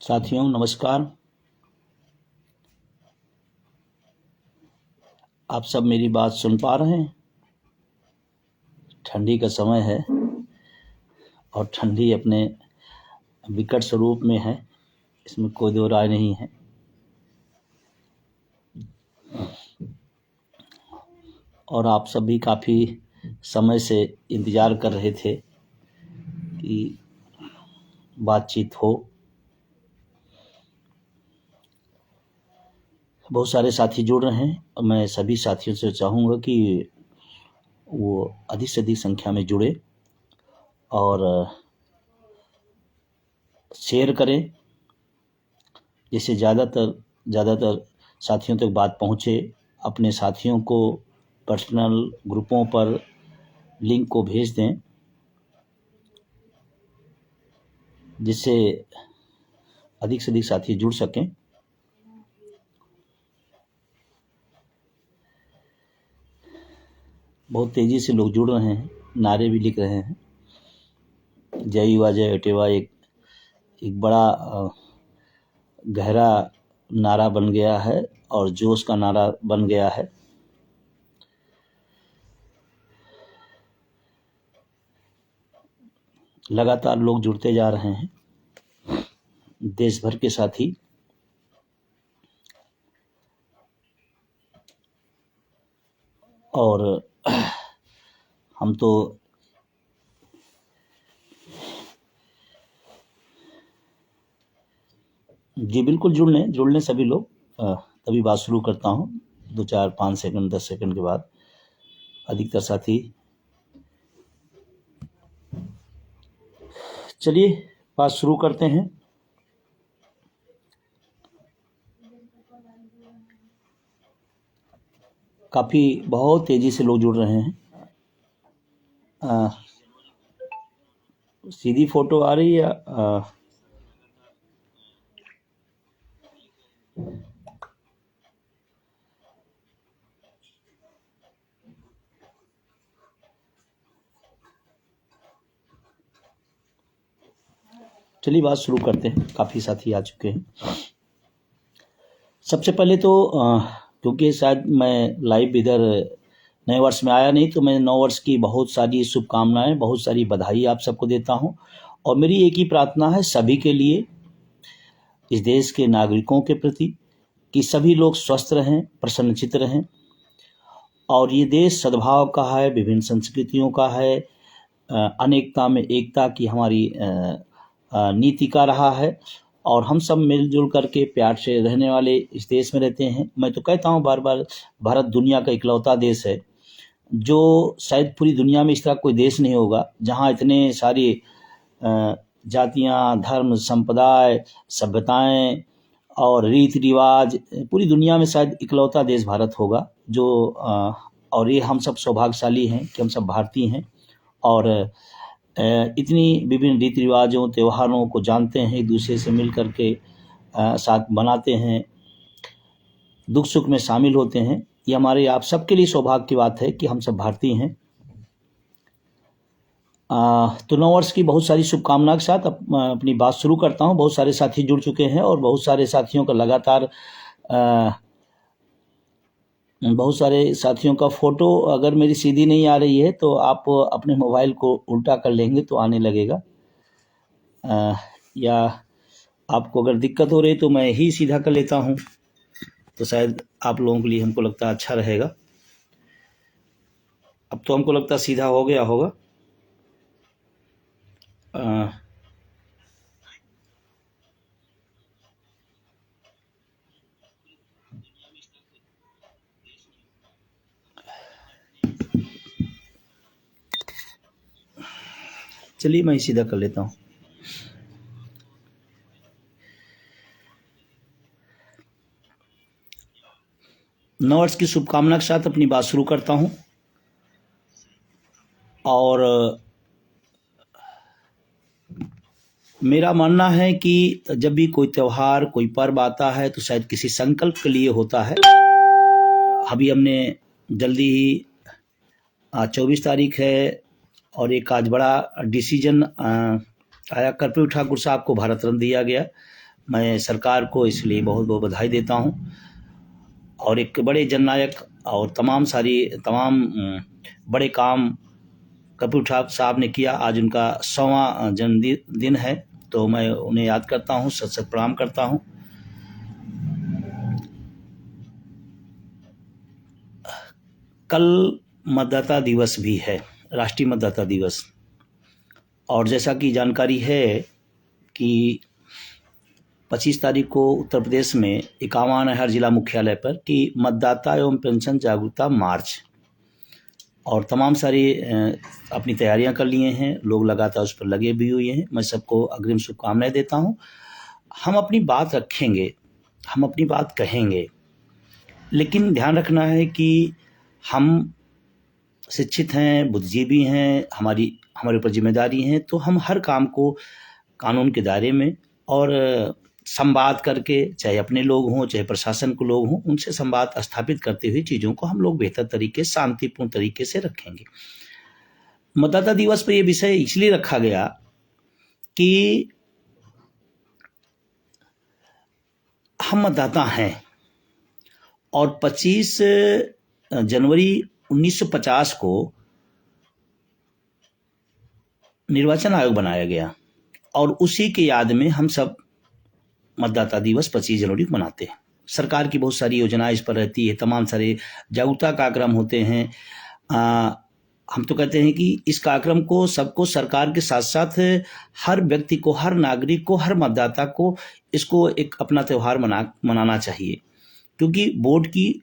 साथियों नमस्कार। आप सब मेरी बात सुन पा रहे हैं? ठंडी का समय है और ठंडी अपने विकट स्वरूप में है, इसमें कोई दो राय नहीं है। और आप सब भी काफ़ी समय से इंतज़ार कर रहे थे कि बातचीत हो। बहुत सारे साथी जुड़ रहे हैं और मैं सभी साथियों से चाहूँगा कि वो अधिक से अधिक संख्या में जुड़े और शेयर करें, जिससे ज़्यादातर साथियों तक बात पहुँचे। अपने साथियों को पर्सनल ग्रुपों पर लिंक को भेज दें, जिससे अधिक से अधिक साथी जुड़ सकें। बहुत तेज़ी से लोग जुड़ रहे हैं, नारे भी लिख रहे हैं। जय युवा जय अटेवा एक बड़ा गहरा नारा बन गया है और जोश का नारा बन गया है। लगातार लोग जुड़ते जा रहे हैं, देश भर के साथी। और हम तो जी बिल्कुल जुड़ लें सभी लोग। तभी बात शुरू करता हूँ। 2 4 5 सेकंड 10 सेकंड के बाद अधिकतर साथी। चलिए बात शुरू करते हैं। काफ़ी बहुत तेज़ी से लोग जुड़ रहे हैं। सीधी फोटो आ रही है या चलिए बात शुरू करते हैं। काफ़ी साथी आ चुके हैं। सबसे पहले तो क्योंकि शायद मैं लाइव इधर नए वर्ष में आया नहीं, तो मैं नव वर्ष की बहुत सारी शुभकामनाएं, बहुत सारी बधाई आप सबको देता हूं। और मेरी एक ही प्रार्थना है सभी के लिए, इस देश के नागरिकों के प्रति, कि सभी लोग स्वस्थ रहें, प्रसन्नचित्त रहें। और ये देश सद्भाव का है, विभिन्न संस्कृतियों का है, अनेकता में एकता की हमारी नीति का रहा है। और हम सब मिलजुल करके प्यार से रहने वाले इस देश में रहते हैं। मैं तो कहता हूँ बार बार, भारत दुनिया का इकलौता देश है जो शायद पूरी दुनिया में इस तरह कोई देश नहीं होगा जहाँ इतने सारी जातियाँ, धर्म, संप्रदाय, सभ्यताएं और रीति रिवाज, पूरी दुनिया में शायद इकलौता देश भारत होगा जो और ये हम सब सौभाग्यशाली हैं कि हम सब भारतीय हैं और इतनी विभिन्न रीति रिवाजों, त्योहारों को जानते हैं, एक दूसरे से मिल करके साथ मनाते हैं, दुख सुख में शामिल होते हैं। ये हमारे आप सबके लिए सौभाग्य की बात है कि हम सब भारतीय हैं। तो नव वर्ष की बहुत सारी शुभकामनाओं के साथ अपनी बात शुरू करता हूं। बहुत सारे साथी जुड़ चुके हैं और बहुत सारे साथियों का लगातार बहुत सारे साथियों का फ़ोटो अगर मेरी सीधी नहीं आ रही है तो आप अपने मोबाइल को उल्टा कर लेंगे तो आने लगेगा। या आपको अगर दिक्कत हो रही तो मैं ही सीधा कर लेता हूं, तो शायद आप लोगों के लिए हमको लगता है अच्छा रहेगा। अब तो हमको लगता है सीधा हो गया होगा। चलिए मैं सीधा कर लेता हूँ। नव वर्ष की शुभकामना के साथ अपनी बात शुरू करता हूँ। और मेरा मानना है कि जब भी कोई त्यौहार, कोई पर्व आता है तो शायद किसी संकल्प के लिए होता है। अभी हमने जल्दी ही 24 तारीख है और एक आज बड़ा डिसीजन आया, कर्पूरी ठाकुर साहब को भारत रत्न दिया गया। मैं सरकार को इसलिए बहुत बहुत बधाई देता हूँ। और एक बड़े जननायक और तमाम बड़े काम कपूर साहब ने किया। आज उनका 100वां जन्मदिन है, तो मैं उन्हें याद करता हूँ, सत सत प्रणाम करता हूँ। कल मतदाता दिवस भी है, राष्ट्रीय मतदाता दिवस। और जैसा कि जानकारी है कि 25 तारीख को उत्तर प्रदेश में 51 है हर जिला मुख्यालय पर कि मतदाता एवं पेंशन जागरूकता मार्च, और तमाम सारी अपनी तैयारियां कर लिए हैं, लोग लगातार उस पर लगे भी हुए हैं। मैं सबको अग्रिम शुभकामनाएं देता हूं। हम अपनी बात रखेंगे, हम अपनी बात कहेंगे, लेकिन ध्यान रखना है कि हम शिक्षित हैं, बुद्धिजीवी हैं, हमारे ऊपर जिम्मेदारी है, तो हम हर काम को कानून के दायरे में और संवाद करके, चाहे अपने लोग हों चाहे प्रशासन के लोग हों, उनसे संवाद स्थापित करते हुए चीज़ों को हम लोग बेहतर तरीके, शांतिपूर्ण तरीके से रखेंगे। मतदाता दिवस पर यह विषय इसलिए रखा गया कि हम मतदाता हैं और 25 जनवरी 1950 को निर्वाचन आयोग बनाया गया, और उसी के याद में हम सब मतदाता दिवस 25 जनवरी को मनाते हैं। सरकार की बहुत सारी योजनाएं इस पर रहती है, तमाम सारे जागरूकता कार्यक्रम होते हैं। हम तो कहते हैं कि इस कार्यक्रम को सबको, सरकार के साथ साथ हर व्यक्ति को, हर नागरिक को, हर मतदाता को इसको एक अपना त्यौहार मनाना चाहिए, क्योंकि वोट की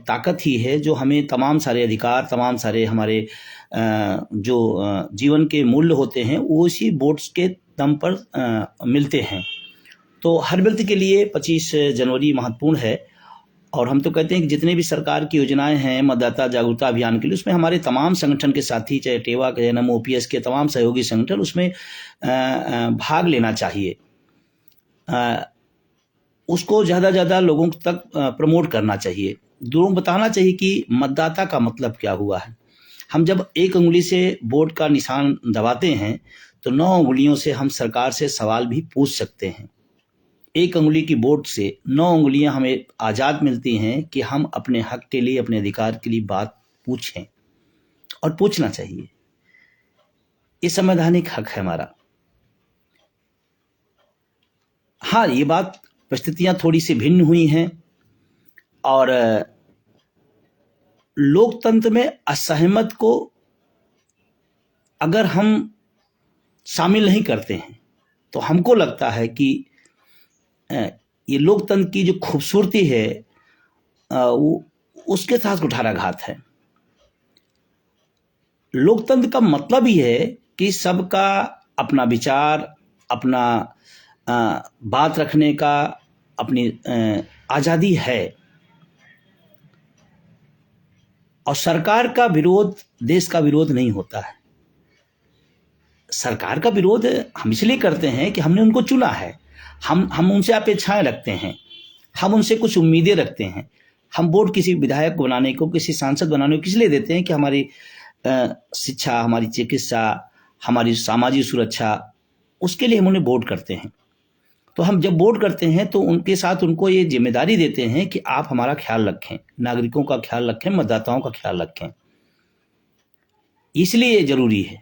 ताकत ही है जो हमें तमाम सारे अधिकार, तमाम सारे हमारे जो जीवन के मूल्य होते हैं वो इसी वोट के दम पर मिलते हैं। तो हर व्यक्ति के लिए 25 जनवरी महत्वपूर्ण है। और हम तो कहते हैं कि जितने भी सरकार की योजनाएं हैं मतदाता जागरूकता अभियान के लिए, उसमें हमारे तमाम संगठन के साथी, चाहे टेवा के, नमो ओपीएस के तमाम सहयोगी संगठन उसमें भाग लेना चाहिए। उसको ज़्यादा ज़्यादा लोगों तक प्रमोट करना चाहिए, लोगों को बताना चाहिए कि मतदाता का मतलब क्या हुआ है। हम जब एक उंगली से वोट का निशान दबाते हैं तो 9 उंगलियों से हम सरकार से सवाल भी पूछ सकते हैं। एक उंगली की वोट से 9 उंगलियां हमें आज़ाद मिलती हैं कि हम अपने हक के लिए, अपने अधिकार के लिए बात पूछें, और पूछना चाहिए। ये संवैधानिक हक है हमारा। हाँ, ये बात परिस्थितियां थोड़ी सी भिन्न हुई हैं, और लोकतंत्र में असहमत को अगर हम शामिल नहीं करते हैं तो हमको लगता है कि ये लोकतंत्र की जो खूबसूरती है वो उसके साथ कुठाराघात है। लोकतंत्र का मतलब ही है कि सबका अपना विचार, अपना बात रखने का, अपनी आज़ादी है, और सरकार का विरोध देश का विरोध नहीं होता है। सरकार का विरोध हम इसलिए करते हैं कि हमने उनको चुना है, हम उनसे अपेक्षाएं रखते हैं, हम उनसे कुछ उम्मीदें रखते हैं। हम वोट किसी विधायक को बनाने को, किसी सांसद बनाने को किस लिए देते हैं कि हमारी शिक्षा, हमारी चिकित्सा, हमारी सामाजिक सुरक्षा, उसके लिए हम उन्हें वोट करते हैं। तो हम जब वोट करते हैं तो उनके साथ उनको ये जिम्मेदारी देते हैं कि आप हमारा ख्याल रखें, नागरिकों का ख्याल रखें, मतदाताओं का ख्याल रखें। इसलिए ये जरूरी है।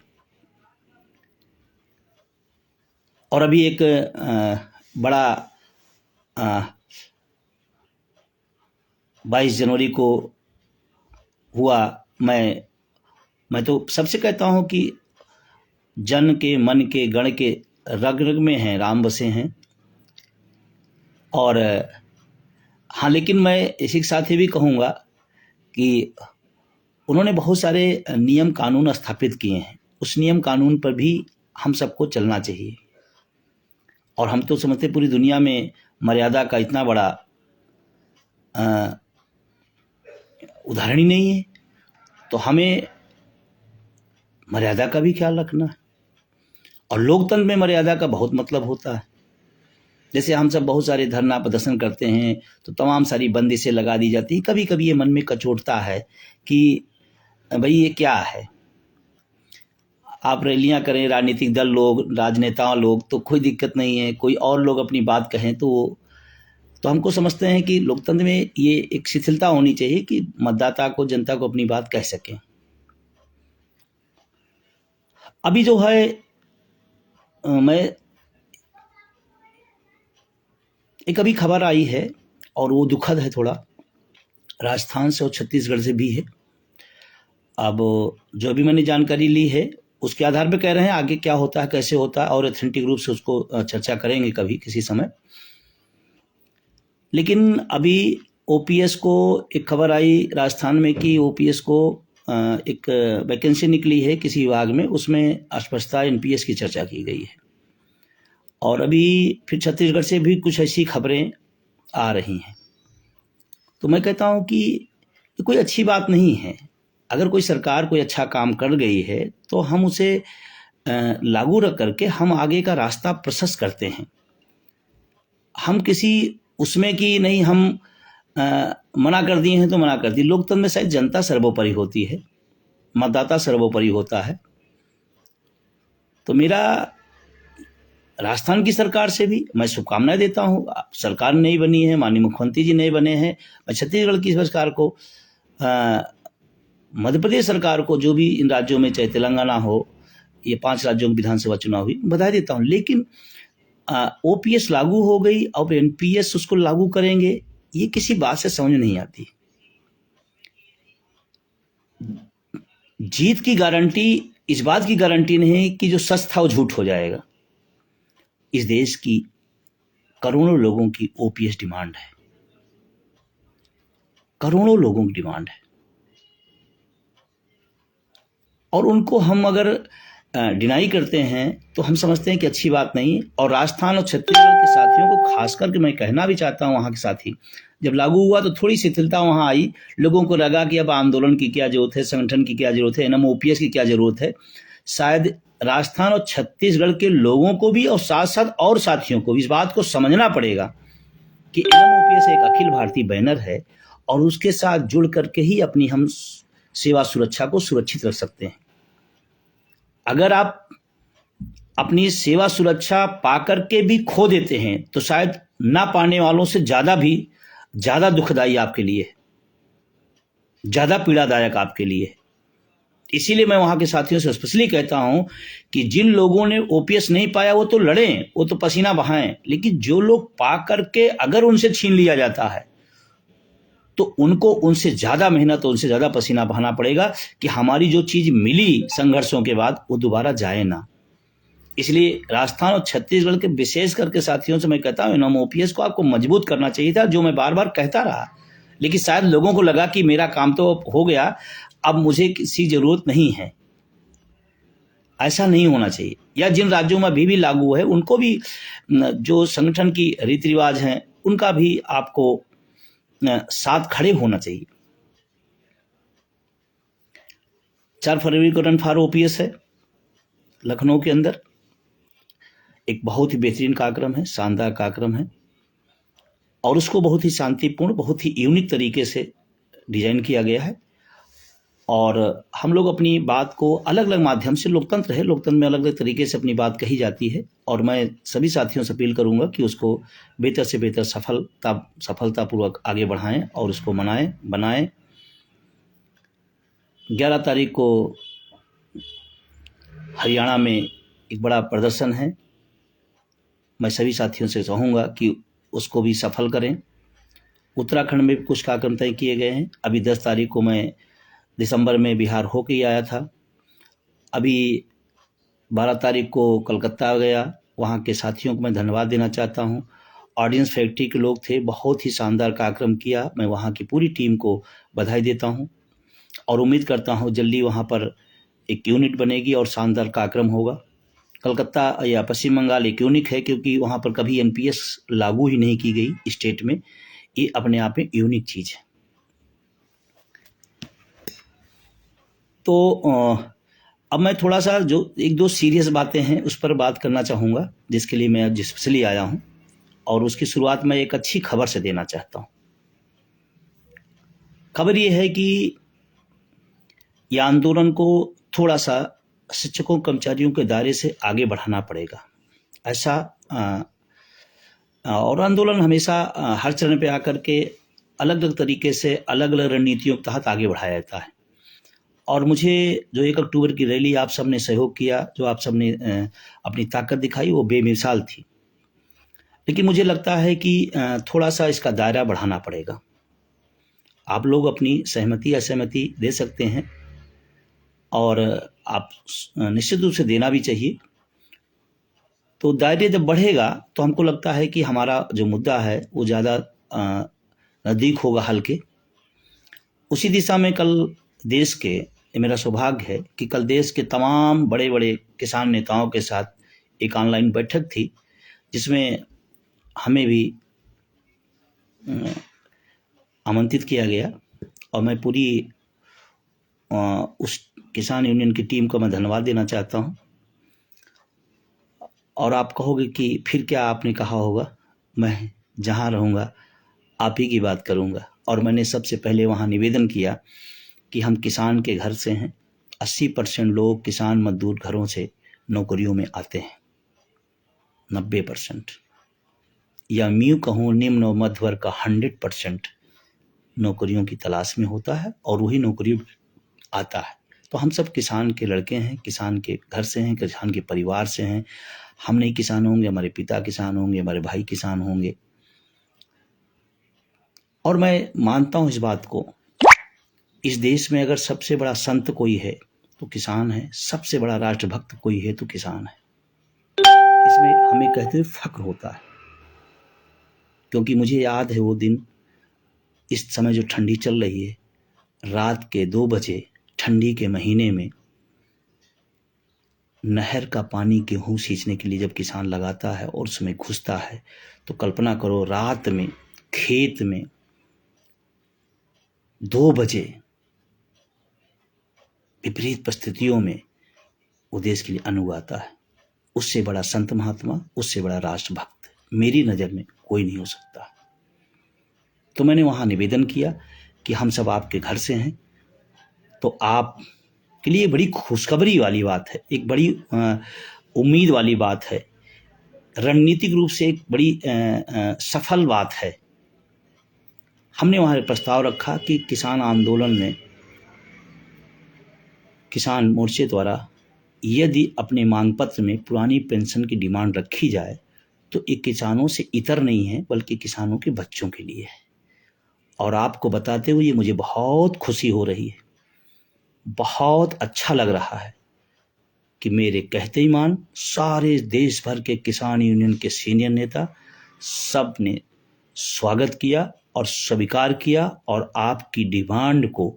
और अभी एक बड़ा 22 जनवरी को हुआ। मैं तो सबसे कहता हूं कि जन के, मन के, गण के रग रग में हैं राम बसे हैं। और हाँ, लेकिन मैं इसी के साथ ही भी कहूँगा कि उन्होंने बहुत सारे नियम कानून स्थापित किए हैं, उस नियम कानून पर भी हम सबको चलना चाहिए। और हम तो समझते पूरी दुनिया में मर्यादा का इतना बड़ा उदाहरण ही नहीं है, तो हमें मर्यादा का भी ख्याल रखना है। और लोकतंत्र में मर्यादा का बहुत मतलब होता है। जैसे हम सब बहुत सारे धरना प्रदर्शन करते हैं तो तमाम सारी बंदिशें लगा दी जाती हैं। कभी कभी ये मन में कचोटता है कि भाई ये क्या है। आप रैलियां करें, राजनीतिक दल लोग, राजनेता लोग, तो कोई दिक्कत नहीं है। कोई और लोग अपनी बात कहें तो हमको समझते हैं कि लोकतंत्र में ये एक शिथिलता होनी चाहिए कि मतदाता को, जनता को अपनी बात कह सकें। अभी जो है मैं एक अभी खबर आई है और वो दुखद है थोड़ा, राजस्थान से और छत्तीसगढ़ से भी है। अब जो अभी मैंने जानकारी ली है उसके आधार पर कह रहे हैं, आगे क्या होता है, कैसे होता है, और ऑथेंटिक रूप से उसको चर्चा करेंगे कभी किसी समय। लेकिन अभी ओपीएस को एक खबर आई राजस्थान में कि ओपीएस को एक वैकेंसी निकली है किसी विभाग में, उसमें अस्पष्टता एनपीएस की चर्चा की गई है। और अभी फिर छत्तीसगढ़ से भी कुछ ऐसी खबरें आ रही हैं। तो मैं कहता हूं कि ये कोई अच्छी बात नहीं है। अगर कोई सरकार कोई अच्छा काम कर गई है तो हम उसे लागू रख करके हम आगे का रास्ता प्रशस्त करते हैं। हम किसी उसमें कि नहीं हम मना कर दिए हैं तो मना कर दी। लोकतंत्र में शायद जनता सर्वोपरि होती है, मतदाता सर्वोपरि होता है। तो मेरा राजस्थान की सरकार से भी मैं शुभकामनाएं देता हूँ। सरकार नई बनी है, माननीय मुख्यमंत्री जी नए बने हैं। मैं छत्तीसगढ़ की सरकार को, मध्य प्रदेश सरकार को, जो भी इन राज्यों में, चाहे तेलंगाना हो, ये 5 राज्यों में विधानसभा चुनाव हुई, बधाई देता हूँ। लेकिन ओपीएस लागू हो गई, अब एनपीएस उसको लागू करेंगे, ये किसी बात से समझ नहीं आती। जीत की गारंटी इस बात की गारंटी नहीं है कि जो सच था वो झूठ हो जाएगा। इस देश की करोड़ों लोगों की ओपीएस डिमांड है, करोड़ों लोगों की डिमांड है, और उनको हम अगर डिनाई करते हैं तो हम समझते हैं कि अच्छी बात नहीं। और राजस्थान और छत्तीसगढ़ के साथियों को खास करके मैं कहना भी चाहता हूं, वहां के साथी, जब लागू हुआ तो थोड़ी शिथिलता वहां आई। लोगों को लगा कि अब आंदोलन की क्या जरूरत है, संगठन की क्या जरूरत है, एनएमओपीएस की क्या जरूरत है। शायद राजस्थान और छत्तीसगढ़ के लोगों को भी और साथ साथ और साथियों को भी इस बात को समझना पड़ेगा कि एनएमओपीएस एक अखिल भारतीय बैनर है और उसके साथ जुड़ करके ही अपनी हम सेवा सुरक्षा को सुरक्षित रख सकते हैं। अगर आप अपनी सेवा सुरक्षा पाकर के भी खो देते हैं तो शायद ना पाने वालों से ज्यादा दुखदाई आपके लिए, ज्यादा पीड़ादायक आपके लिए। इसीलिए मैं वहां के साथियों से स्पेशली कहता हूं कि जिन लोगों ने ओपीएस नहीं पाया वो तो लड़ें, वो तो पसीना बहाएं, लेकिन जो लोग पा करके अगर उनसे छीन लिया जाता है तो उनको उनसे ज्यादा मेहनत, उनसे ज्यादा पसीना बहाना पड़ेगा कि हमारी जो चीज मिली संघर्षों के बाद वो दोबारा जाए ना। इसलिए राजस्थान और छत्तीसगढ़ के विशेष करके साथियों से मैं कहता हूं, एनएमओपीएस को आपको मजबूत करना चाहिए था, जो मैं बार बार कहता रहा। लेकिन शायद लोगों को लगा कि मेरा काम तो हो गया, अब मुझे किसी जरूरत नहीं है। ऐसा नहीं होना चाहिए। या जिन राज्यों में अभी भी लागू है उनको भी जो संगठन की रीति रिवाज हैं उनका भी आपको साथ खड़े होना चाहिए। 4 फरवरी को रन फॉर ओपीएस है लखनऊ के अंदर। एक बहुत ही बेहतरीन कार्यक्रम है, शानदार कार्यक्रम है, और उसको बहुत ही शांतिपूर्ण, बहुत ही यूनिक तरीके से डिजाइन किया गया है। और हम लोग अपनी बात को अलग अलग माध्यम से, लोकतंत्र है, लोकतंत्र में अलग अलग तरीके से अपनी बात कही जाती है, और मैं सभी साथियों से अपील करूंगा कि उसको बेहतर से बेहतर सफलतापूर्वक आगे बढ़ाएं और उसको बनाएं। 11 तारीख को हरियाणा में एक बड़ा प्रदर्शन है। मैं सभी साथियों से चाहूँगा कि उसको भी सफल करें। उत्तराखंड में भी कुछ कार्यक्रम तय किए गए हैं। अभी 10 तारीख को मैं दिसंबर में बिहार होके आया था। अभी 12 तारीख को कलकत्ता गया। वहाँ के साथियों को मैं धन्यवाद देना चाहता हूँ। ऑडियंस फैक्ट्री के लोग थे, बहुत ही शानदार कार्यक्रम किया। मैं वहाँ की पूरी टीम को बधाई देता हूँ और उम्मीद करता हूँ जल्दी वहाँ पर एक यूनिट बनेगी और शानदार कार्यक्रम होगा। कलकत्ता या पश्चिम बंगाल एक यूनिक है क्योंकि वहाँ पर कभी एनपीएस लागू ही नहीं की गई स्टेट में। ये अपने आप में यूनिक चीज़ है। तो अब मैं थोड़ा सा जो 1-2 सीरियस बातें हैं उस पर बात करना चाहूँगा, जिसके लिए मैं आज स्पेशली आया हूँ, और उसकी शुरुआत मैं एक अच्छी खबर से देना चाहता हूँ। खबर ये है कि यह आंदोलन को थोड़ा सा शिक्षकों कर्मचारियों के दायरे से आगे बढ़ाना पड़ेगा। ऐसा और आंदोलन हमेशा हर चरण पे आकर के अलग अलग तरीके से अलग अलग रणनीतियों के तहत आगे बढ़ाया जाता है। और मुझे जो 1 अक्टूबर की रैली आप सबने सहयोग किया, जो आप सबने अपनी ताकत दिखाई, वो बेमिसाल थी। लेकिन मुझे लगता है कि थोड़ा सा इसका दायरा बढ़ाना पड़ेगा। आप लोग अपनी सहमति असहमति दे सकते हैं और आप निश्चित रूप से देना भी चाहिए। तो दायरे जब बढ़ेगा तो हमको लगता है कि हमारा जो मुद्दा है वो ज़्यादा नज़दीक होगा हल के। उसी दिशा में कल देश के, ये मेरा सौभाग्य है कि कल देश के तमाम बड़े बड़े किसान नेताओं के साथ एक ऑनलाइन बैठक थी, जिसमें हमें भी आमंत्रित किया गया। और मैं पूरी उस किसान यूनियन की टीम को मैं धन्यवाद देना चाहता हूँ। और आप कहोगे कि फिर क्या आपने कहा होगा, मैं जहाँ रहूँगा आप ही की बात करूँगा। और मैंने सबसे पहले वहाँ निवेदन किया कि हम किसान के घर से हैं। 80% लोग किसान मजदूर घरों से नौकरियों में आते हैं, 90% या यूँ कहूँ निम्न और मध्य वर्ग का 100% नौकरियों की तलाश में होता है और वही नौकरी आता है। तो हम सब किसान के लड़के हैं, किसान के घर से हैं, किसान के परिवार से हैं। हम नहीं किसान होंगे, हमारे पिता किसान होंगे, हमारे भाई किसान होंगे। और मैं मानता हूँ इस बात को, इस देश में अगर सबसे बड़ा संत कोई है तो किसान है, सबसे बड़ा राष्ट्रभक्त कोई है तो किसान है। इसमें हमें कहते हुए फख्र होता है, क्योंकि मुझे याद है वो दिन, इस समय जो ठंडी चल रही है, रात के 2 बजे ठंडी के महीने में नहर का पानी गेहूँ सींचने के लिए जब किसान लगाता है और उसमें घुसता है, तो कल्पना करो रात में खेत में 2 बजे विपरीत परिस्थितियों में वो देश के लिए अन्न उगाता है। उससे बड़ा संत महात्मा, उससे बड़ा राष्ट्रभक्त मेरी नज़र में कोई नहीं हो सकता। तो मैंने वहाँ निवेदन किया कि हम सब आपके घर से हैं, तो आप के लिए बड़ी खुशखबरी वाली बात है, एक बड़ी उम्मीद वाली बात है, रणनीतिक रूप से एक बड़ी सफल बात है। हमने वहाँ प्रस्ताव रखा कि किसान आंदोलन में किसान मोर्चे द्वारा यदि अपने मांग पत्र में पुरानी पेंशन की डिमांड रखी जाए तो ये किसानों से इतर नहीं है, बल्कि किसानों के बच्चों के लिए है। और आपको बताते हुए मुझे बहुत खुशी हो रही है, बहुत अच्छा लग रहा है कि मेरे कहते ही मान सारे देश भर के किसान यूनियन के सीनियर नेता सब ने स्वागत किया और स्वीकार किया, और आपकी डिमांड को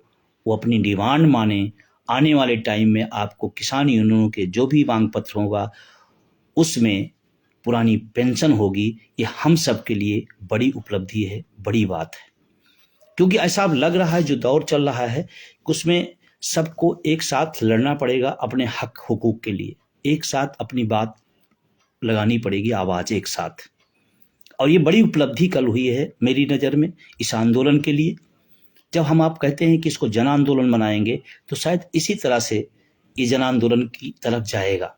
वो अपनी डिमांड माने। आने वाले टाइम में आपको किसान यूनियनों के जो भी मांग पत्र होगा उसमें पुरानी पेंशन होगी। ये हम सब के लिए बड़ी उपलब्धि है, बड़ी बात है, क्योंकि ऐसा अब लग रहा है जो दौर चल रहा है उसमें सबको एक साथ लड़ना पड़ेगा अपने हक हुकूक के लिए, एक साथ अपनी बात लगानी पड़ेगी, आवाज़ एक साथ। और ये बड़ी उपलब्धि कल हुई है मेरी नज़र में इस आंदोलन के लिए। जब हम आप कहते हैं कि इसको जन आंदोलन बनाएंगे तो शायद इसी तरह से ये जन आंदोलन की तरफ जाएगा,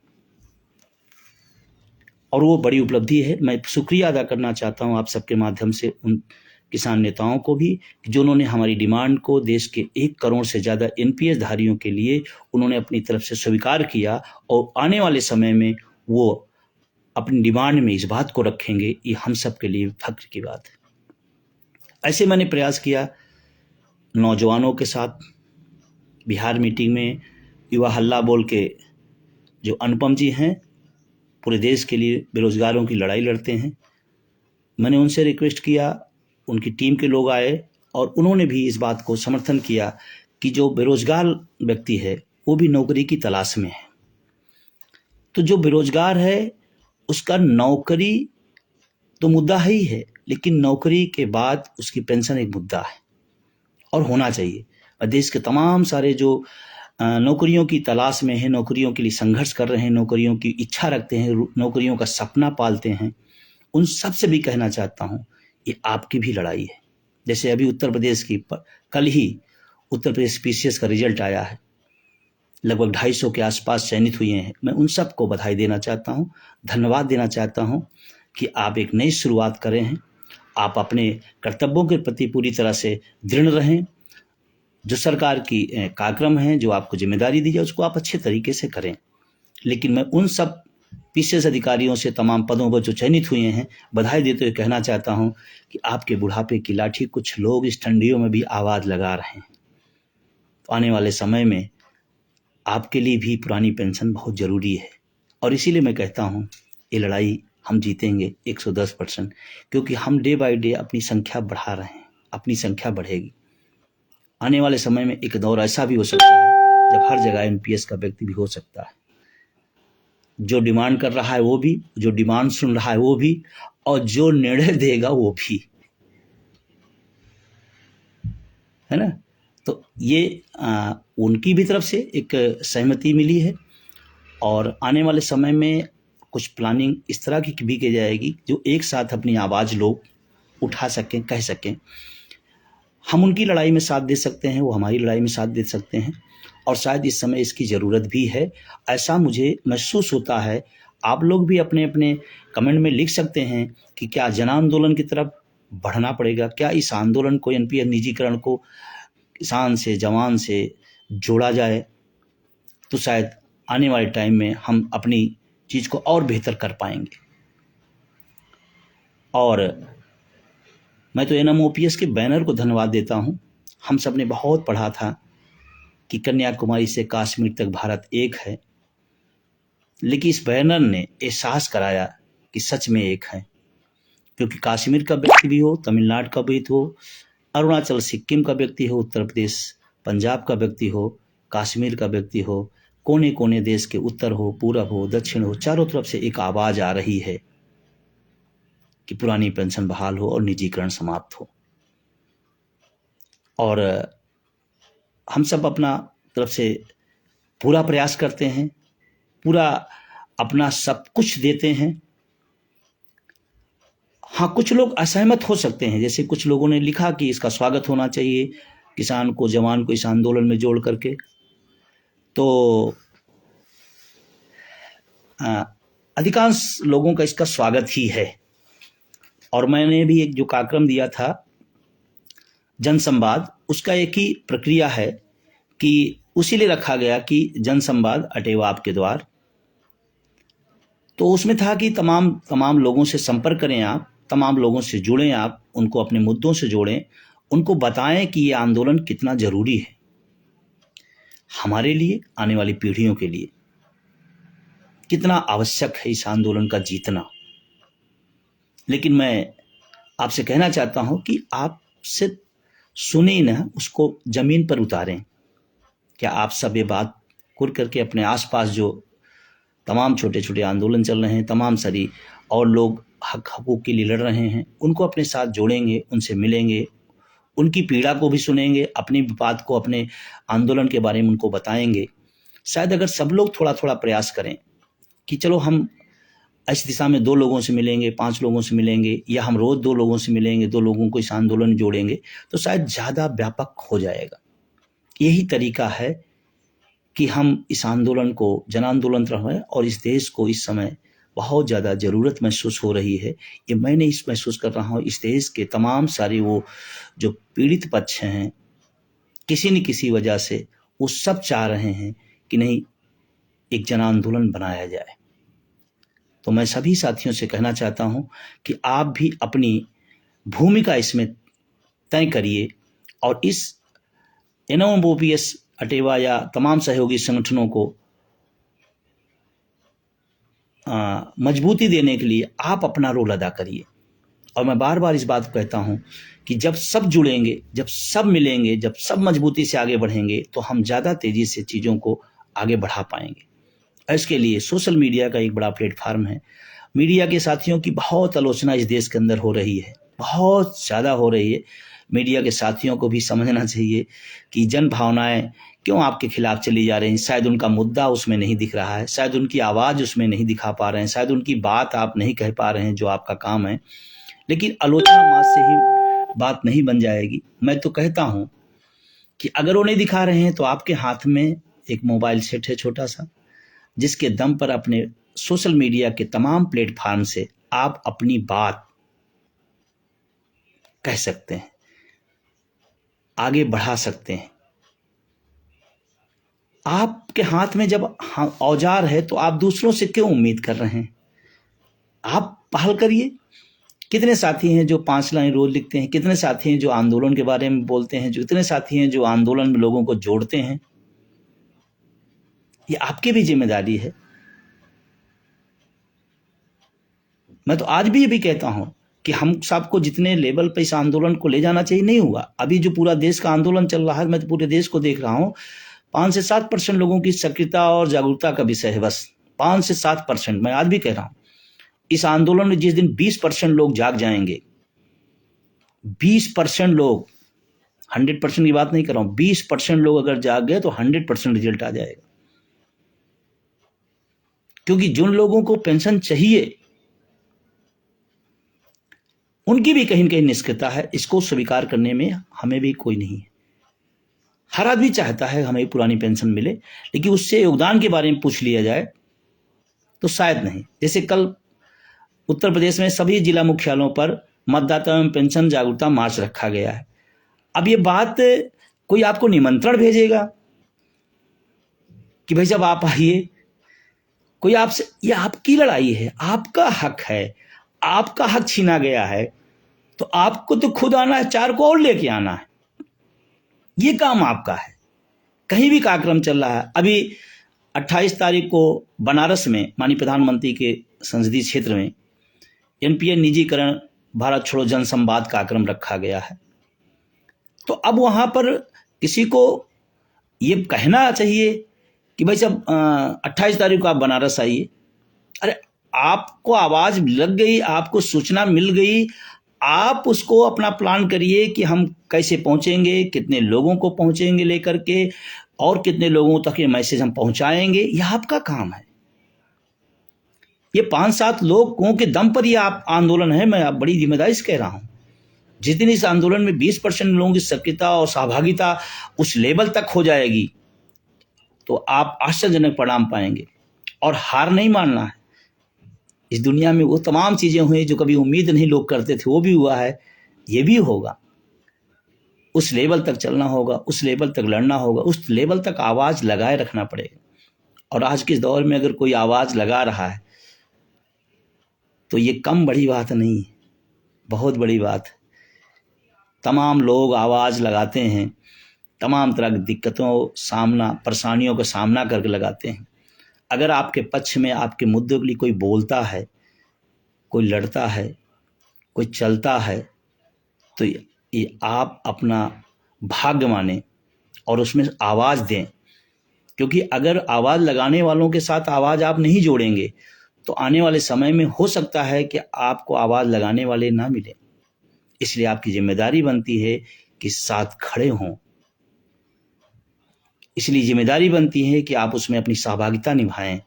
और वो बड़ी उपलब्धि है। मैं शुक्रिया अदा करना चाहता हूँ आप सबके माध्यम से उन किसान नेताओं को भी, जिन्होंने हमारी डिमांड को देश के 1 करोड़ से ज़्यादा एनपीएस धारियों के लिए उन्होंने अपनी तरफ से स्वीकार किया, और आने वाले समय में वो अपनी डिमांड में इस बात को रखेंगे। ये हम सब के लिए फख्र की बात है। ऐसे मैंने प्रयास किया नौजवानों के साथ। बिहार मीटिंग में युवा हल्ला बोल के जो अनुपम जी हैं, पूरे देश के लिए बेरोजगारों की लड़ाई लड़ते हैं, मैंने उनसे रिक्वेस्ट किया, उनकी टीम के लोग आए और उन्होंने भी इस बात को समर्थन किया कि जो बेरोजगार व्यक्ति है वो भी नौकरी की तलाश में है। तो जो बेरोजगार है उसका नौकरी तो मुद्दा ही है, लेकिन नौकरी के बाद उसकी पेंशन एक मुद्दा है और होना चाहिए। और देश के तमाम सारे जो नौकरियों की तलाश में है, नौकरियों के लिए संघर्ष कर रहे हैं, नौकरियों की इच्छा रखते हैं, नौकरियों का सपना पालते हैं, उन सब से भी कहना चाहता हूँ ये आपकी भी लड़ाई है। जैसे अभी उत्तर प्रदेश की कल ही उत्तर प्रदेश पीसीएस का रिजल्ट आया है, लगभग 250 के आसपास चयनित हुए हैं। मैं उन सबको बधाई देना चाहता हूँ, धन्यवाद देना चाहता हूँ कि आप एक नई शुरुआत कर रहे हैं। आप अपने कर्तव्यों के प्रति पूरी तरह से दृढ़ रहें। जो सरकार की कार्यक्रम हैं, जो आपको जिम्मेदारी दी जाए, उसको आप अच्छे तरीके से करें। लेकिन मैं उन सब पीसीएस अधिकारियों से तमाम पदों पर जो चयनित हुए हैं, बधाई देते हुए कहना चाहता हूं कि आपके बुढ़ापे की लाठी कुछ लोग इस ठंडियों में भी आवाज लगा रहे हैं। तो आने वाले समय में आपके लिए भी पुरानी पेंशन बहुत जरूरी है, और इसीलिए मैं कहता हूं ये लड़ाई हम जीतेंगे 110%, क्योंकि हम डे बाय डे अपनी संख्या बढ़ा रहे हैं, अपनी संख्या बढ़ेगी। आने वाले समय में एक दौर ऐसा भी हो सकता है जब हर जगह एनपीएस का व्यक्ति भी हो सकता है। जो डिमांड कर रहा है वो भी, जो डिमांड सुन रहा है वो भी, और जो निर्णय देगा वो भी, है ना। तो ये उनकी भी तरफ से एक सहमति मिली है, और आने वाले समय में कुछ प्लानिंग इस तरह की भी की जाएगी जो एक साथ अपनी आवाज़ लोग उठा सकें, कह सकें। हम उनकी लड़ाई में साथ दे सकते हैं, वो हमारी लड़ाई में साथ दे सकते हैं, और शायद इस समय इसकी ज़रूरत भी है, ऐसा मुझे महसूस होता है। आप लोग भी अपने अपने कमेंट में लिख सकते हैं कि क्या जन आंदोलन की तरफ बढ़ना पड़ेगा, क्या इस आंदोलन को, एनपीएस निजीकरण को किसान से, जवान से जोड़ा जाए, तो शायद आने वाले टाइम में हम अपनी चीज़ को और बेहतर कर पाएंगे। और मैं तो एनएमओपीएस के बैनर को धन्यवाद देता हूँ। हम सब ने बहुत पढ़ा था कि कन्याकुमारी से कश्मीर तक भारत एक है, लेकिन इस बैनर ने एहसास कराया कि सच में एक है, क्योंकि कश्मीर का व्यक्ति भी हो, तमिलनाडु का व्यक्ति हो, अरुणाचल सिक्किम का व्यक्ति हो, उत्तर प्रदेश पंजाब का व्यक्ति हो, कश्मीर का व्यक्ति हो, कोने कोने देश के उत्तर हो, पूरब हो, दक्षिण हो, चारों तरफ से एक आवाज़ आ रही है कि पुरानी पेंशन बहाल हो और निजीकरण समाप्त हो। और हम सब अपना तरफ से पूरा प्रयास करते हैं, पूरा अपना सब कुछ देते हैं। हाँ, कुछ लोग असहमत हो सकते हैं, जैसे कुछ लोगों ने लिखा कि इसका स्वागत होना चाहिए, किसान को, जवान को इस आंदोलन में जोड़ करके। तो अधिकांश लोगों का इसका स्वागत ही है। और मैंने भी एक जो कार्यक्रम दिया था जनसंवाद, उसका एक ही प्रक्रिया है कि उसी लिए रखा गया कि जनसंवाद अटेवा आपके द्वार। तो उसमें था कि तमाम लोगों से संपर्क करें आप, तमाम लोगों से जुड़ें आप, उनको अपने मुद्दों से जोड़ें, उनको बताएं कि ये आंदोलन कितना जरूरी है हमारे लिए, आने वाली पीढ़ियों के लिए, कितना आवश्यक है इस आंदोलन का जीतना। लेकिन मैं आपसे कहना चाहता हूं कि आप सिर्फ सुने ना, उसको जमीन पर उतारें। क्या आप सब ये बात खुल करके अपने आसपास जो तमाम छोटे छोटे आंदोलन चल रहे हैं, तमाम सारी और लोग हकूक़ के लिए लड़ रहे हैं, उनको अपने साथ जोड़ेंगे, उनसे मिलेंगे, उनकी पीड़ा को भी सुनेंगे, अपनी बात को, अपने आंदोलन के बारे में उनको बताएंगे। शायद अगर सब लोग थोड़ा थोड़ा प्रयास करें कि चलो हम इस दिशा में 2 लोगों से मिलेंगे, 5 लोगों से मिलेंगे, या हम रोज़ 2 लोगों से मिलेंगे, 2 लोगों को इस आंदोलन में जोड़ेंगे, तो शायद ज़्यादा व्यापक हो जाएगा। यही तरीका है कि हम इस आंदोलन को जन आंदोलन रहें, और इस देश को इस समय बहुत ज़्यादा ज़रूरत महसूस हो रही है। ये मैं नहीं महसूस कर रहा हूँ, इस देश के तमाम सारे वो जो पीड़ित पक्ष हैं किसी न किसी वजह से, वो सब चाह रहे हैं कि नहीं, एक जन आंदोलन बनाया जाए। तो मैं सभी साथियों से कहना चाहता हूं कि आप भी अपनी भूमिका इसमें तय करिए, और इस एनएमओपीएस अटेवा या तमाम सहयोगी संगठनों को मजबूती देने के लिए आप अपना रोल अदा करिए। और मैं बार बार इस बात को कहता हूं कि जब सब जुड़ेंगे, जब सब मिलेंगे, जब सब मजबूती से आगे बढ़ेंगे, तो हम ज़्यादा तेज़ी से चीज़ों को आगे बढ़ा पाएंगे। इसके लिए सोशल मीडिया का एक बड़ा प्लेटफार्म है। मीडिया के साथियों की बहुत आलोचना इस देश के अंदर हो रही है, बहुत ज़्यादा हो रही है। मीडिया के साथियों को भी समझना चाहिए कि जन भावनाएं क्यों आपके खिलाफ चली जा रही हैं। शायद उनका मुद्दा उसमें नहीं दिख रहा है, शायद उनकी आवाज़ उसमें नहीं दिखा पा रहे हैं, शायद उनकी बात आप नहीं कह पा रहे हैं जो आपका काम है। लेकिन आलोचना मात्र से ही बात नहीं बन जाएगी। मैं तो कहता हूँ कि अगर वो नहीं दिखा रहे हैं तो आपके हाथ में एक मोबाइल सेट है छोटा सा, जिसके दम पर अपने सोशल मीडिया के तमाम प्लेटफॉर्म से आप अपनी बात कह सकते हैं, आगे बढ़ा सकते हैं। आपके हाथ में जब औजार है तो आप दूसरों से क्यों उम्मीद कर रहे हैं? आप पहल करिए। कितने साथी हैं जो 5 लाइन रोज लिखते हैं, कितने साथी हैं जो आंदोलन के बारे में बोलते हैं, जो कितने साथी हैं जो आंदोलन में लोगों को जोड़ते हैं। ये आपकी भी जिम्मेदारी है। मैं तो आज भी ये भी कहता हूं कि हम सबको जितने लेवल पे इस आंदोलन को ले जाना चाहिए नहीं हुआ। अभी जो पूरा देश का आंदोलन चल रहा है, मैं तो पूरे देश को देख रहा हूं, 5 से 7% लोगों की सक्रियता और जागरूकता का विषय है बस। 5 से 7%। मैं आज भी कह रहा हूं, इस आंदोलन में जिस दिन 20% लोग जाग जाएंगे, 20% लोग, 100% की बात नहीं कर रहा हूं, 20% लोग अगर जाग गए तो 100% रिजल्ट आ जाएगा। क्योंकि जिन लोगों को पेंशन चाहिए उनकी भी कहीं न कहीं निष्क्रियता है। इसको स्वीकार करने में हमें भी कोई नहीं है। हर आदमी चाहता है हमें पुरानी पेंशन मिले, लेकिन उससे योगदान के बारे में पूछ लिया जाए तो शायद नहीं। जैसे कल उत्तर प्रदेश में सभी जिला मुख्यालयों पर मतदाता एवं पेंशन जागरूकता मार्च रखा गया है। अब ये बात, कोई आपको निमंत्रण भेजेगा कि भाई जब आप आइए, कोई आपसे, ये आपकी लड़ाई है, आपका हक है, आपका हक छीना गया है, तो आपको तो खुद आना है, 4 को और लेके आना है। ये काम आपका है। कहीं भी कार्यक्रम चल रहा है, अभी 28 तारीख को बनारस में माननीय प्रधानमंत्री के संसदीय क्षेत्र में एनपीए निजीकरण भारत छोड़ो जन संवाद कार्यक्रम रखा गया है। तो अब वहां पर किसी को ये कहना चाहिए कि भाई जब 28 तारीख को आप बनारस आइए। अरे आपको आवाज लग गई, आपको सूचना मिल गई, आप उसको अपना प्लान करिए कि हम कैसे पहुंचेंगे, कितने लोगों को पहुंचेंगे लेकर के, और कितने लोगों तक ये मैसेज हम पहुंचाएंगे। यह आपका काम है। ये 5-7 लोगों के दम पर ये आप आंदोलन है। मैं बड़ी जिम्मेदारी से कह रहा हूं, जिस दिन इस आंदोलन में 20% लोगों की सक्रियता और सहभागिता उस लेवल तक हो जाएगी तो आप आश्चर्यजनक परिणाम पाएंगे। और हार नहीं मानना है। इस दुनिया में वो तमाम चीजें हुई जो कभी उम्मीद नहीं लोग करते थे, वो भी हुआ है, ये भी होगा। उस लेवल तक चलना होगा, उस लेवल तक लड़ना होगा, उस लेवल तक आवाज लगाए रखना पड़ेगा। और आज के दौर में अगर कोई आवाज लगा रहा है तो ये कम बड़ी बात नहीं है, बहुत बड़ी बात है। तमाम लोग आवाज लगाते हैं, तमाम तरह की दिक्कतों परेशानियों का सामना करके लगाते हैं। अगर आपके पक्ष में, आपके मुद्दों के लिए कोई बोलता है, कोई लड़ता है, कोई चलता है, तो ये आप अपना भाग्य माने और उसमें आवाज दें। क्योंकि अगर आवाज लगाने वालों के साथ आवाज आप नहीं जोड़ेंगे तो आने वाले समय में हो सकता है कि आपको आवाज लगाने वाले ना मिले। इसलिए आपकी जिम्मेदारी बनती है कि साथ खड़े हों। इसलिए जिम्मेदारी बनती है कि आप उसमें अपनी सहभागिता निभाएं।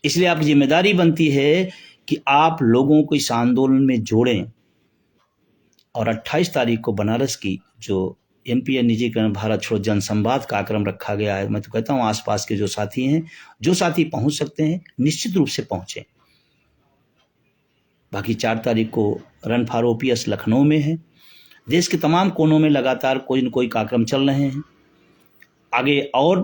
इसलिए आपकी जिम्मेदारी बनती है कि आप लोगों को इस आंदोलन में जोड़ें। और 28 तारीख को बनारस की जो एनपीए निजीकरण भारत छोड़ो जन संवाद कार्यक्रम रखा गया है, मैं तो कहता हूं आसपास के जो साथी हैं, जो साथी पहुंच सकते हैं निश्चित रूप से पहुंचे। बाकी 4 तारीख को रन फॉर ओपीएस लखनऊ में है। देश के तमाम कोनों में लगातार कोई न कोई कार्यक्रम चल रहे हैं। आगे और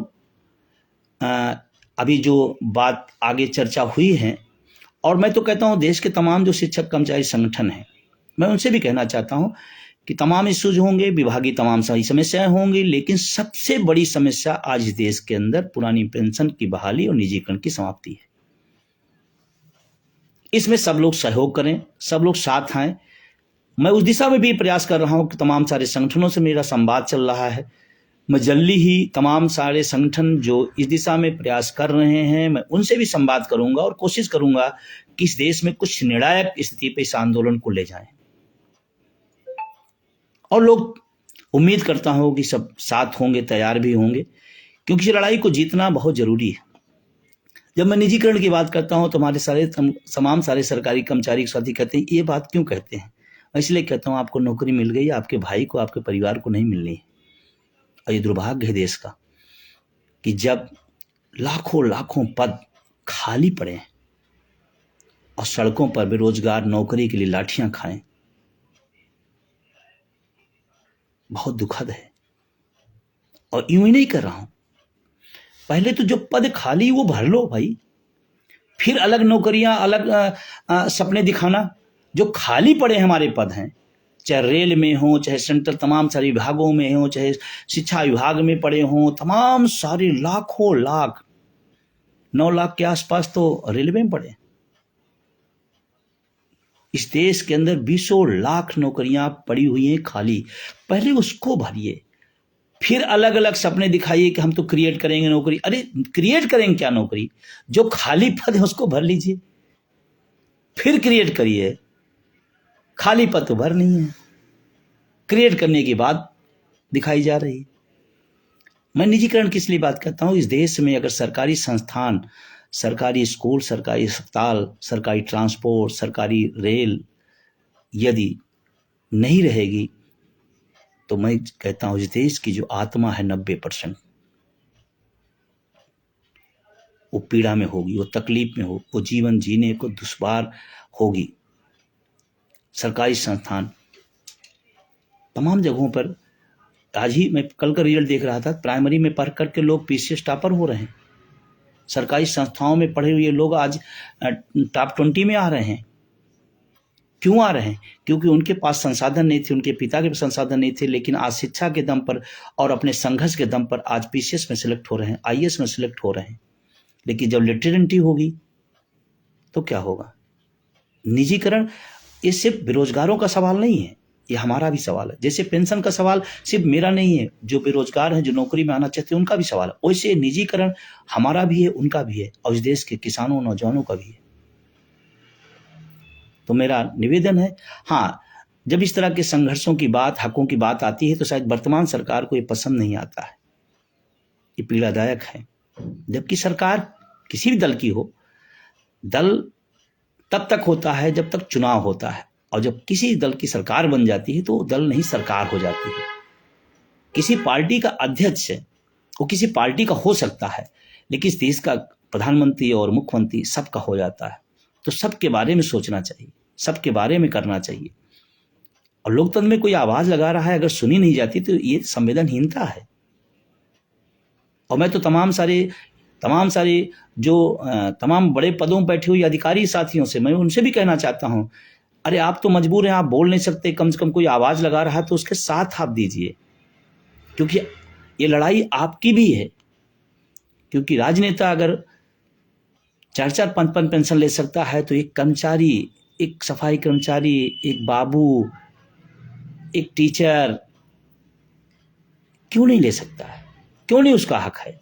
अभी जो बात आगे चर्चा हुई है, और मैं तो कहता हूं देश के तमाम जो शिक्षक कर्मचारी संगठन हैं, मैं उनसे भी कहना चाहता हूं कि तमाम इश्यूज होंगे, विभागीय तमाम सारी समस्याएं होंगी, लेकिन सबसे बड़ी समस्या आज देश के अंदर पुरानी पेंशन की बहाली और निजीकरण की समाप्ति है। इसमें सब लोग सहयोग करें, सब लोग साथ आएं। मैं उस दिशा में भी प्रयास कर रहा हूं कि तमाम सारे संगठनों से मेरा संवाद चल रहा है। मैं जल्दी ही तमाम सारे संगठन जो इस दिशा में प्रयास कर रहे हैं, मैं उनसे भी संवाद करूंगा और कोशिश करूंगा कि इस देश में कुछ निर्णायक स्थिति पे इस आंदोलन को ले जाएं। और लोग, उम्मीद करता हूं कि सब साथ होंगे, तैयार भी होंगे, क्योंकि इस लड़ाई को जीतना बहुत जरूरी है। जब मैं निजीकरण की बात करता हूं तो हमारे तमाम सारे सरकारी कर्मचारी साथी कहते हैं ये बात क्यों कहते हैं। मैं इसलिए कहता हूं आपको नौकरी मिल गई, आपके भाई को, आपके परिवार को नहीं मिलनी है, और ये दुर्भाग्य है देश का। कि जब लाखों लाखों पद खाली पड़े और सड़कों पर बेरोजगार नौकरी के लिए लाठियां खाएं, बहुत दुखद है। और यूं ही नहीं कर रहा हूं, पहले तो जो पद खाली वो भर लो भाई, फिर अलग नौकरियां, अलग सपने दिखाना। जो खाली पड़े हमारे पद हैं, चाहे रेल में हो, चाहे सेंट्रल तमाम सारे विभागों में हो, चाहे शिक्षा विभाग में पड़े हों, तमाम सारे लाखों लाख, 9 लाख के आसपास तो रेलवे में पड़े। इस देश के अंदर 20 लाख नौकरियां पड़ी हुई हैं खाली, पहले उसको भरिए, फिर अलग अलग सपने दिखाइए कि हम तो क्रिएट करेंगे नौकरी। अरे क्रिएट करेंगे क्या नौकरी? जो खाली पद है उसको भर लीजिए, फिर क्रिएट करिए। खाली पद तो भर नहीं है, क्रिएट करने की बात दिखाई जा रही है। मैं निजीकरण किस लिए बात करता हूं? इस देश में अगर सरकारी संस्थान, सरकारी स्कूल, सरकारी अस्पताल, सरकारी ट्रांसपोर्ट, सरकारी रेल यदि नहीं रहेगी तो मैं कहता हूं इस देश की जो आत्मा है 90% वो पीड़ा में होगी, वो तकलीफ में हो, वो जीवन जीने को दुश्वार होगी। सरकारी संस्थान तमाम जगहों पर, आज ही मैं कल का रिजल्ट देख रहा था, प्राइमरी में पढ़ करके लोग पीसीएस टॉपर हो रहे हैं। सरकारी संस्थाओं में पढ़े हुए लोग आज टॉप 20 में आ रहे हैं। क्यों आ रहे हैं? क्योंकि उनके पास संसाधन नहीं थे, उनके पिता के पास संसाधन नहीं थे, लेकिन आज शिक्षा के दम पर और अपने संघर्ष के दम पर आज पीसीएस में सिलेक्ट हो रहे हैं, आईएएस में सिलेक्ट हो रहे हैं। लेकिन जब लिटरेसी होगी तो क्या होगा? निजीकरण ये सिर्फ बेरोजगारों का सवाल नहीं है, ये हमारा भी सवाल है। जैसे पेंशन का सवाल सिर्फ मेरा नहीं है, जो बेरोजगार हैं, जो नौकरी में आना चाहते हैं, उनका भी सवाल है। वैसे निजीकरण हमारा भी है, उनका भी है, और इस देश के किसानों, नौजवानों का भी है। तो मेरा निवेदन है, हाँ, जब इस तरह के संघर्षों की बात, हकों की बात आती है तो शायद वर्तमान सरकार को ये पसंद नहीं आता है, ये पीड़ादायक है। जबकि सरकार किसी भी दल की हो, दल तब तक होता है जब तक चुनाव होता है, और जब किसी दल की सरकार बन जाती है तो दल नहीं सरकार हो जाती है। किसी पार्टी का अध्यक्ष है, वो किसी पार्टी का हो सकता है, लेकिन इस देश का प्रधानमंत्री और मुख्यमंत्री सबका हो जाता है। तो सबके बारे में सोचना चाहिए, सबके बारे में करना चाहिए। और लोकतंत्र में कोई आवाज लगा रहा है, अगर सुनी नहीं जाती तो ये संवेदनहीनता है। और मैं तो तमाम सारे जो तमाम बड़े पदों पर बैठे हुए अधिकारी साथियों से, मैं उनसे भी कहना चाहता हूं, अरे आप तो मजबूर हैं, आप बोल नहीं सकते, कम से कम कोई आवाज लगा रहा है तो उसके साथ आप दीजिए, क्योंकि ये लड़ाई आपकी भी है। क्योंकि राजनेता अगर 4-4, 5-5 पेंशन ले सकता है तो एक कर्मचारी, एक सफाई कर्मचारी, एक बाबू, एक टीचर क्यों नहीं ले सकता है? क्यों नहीं उसका हक है?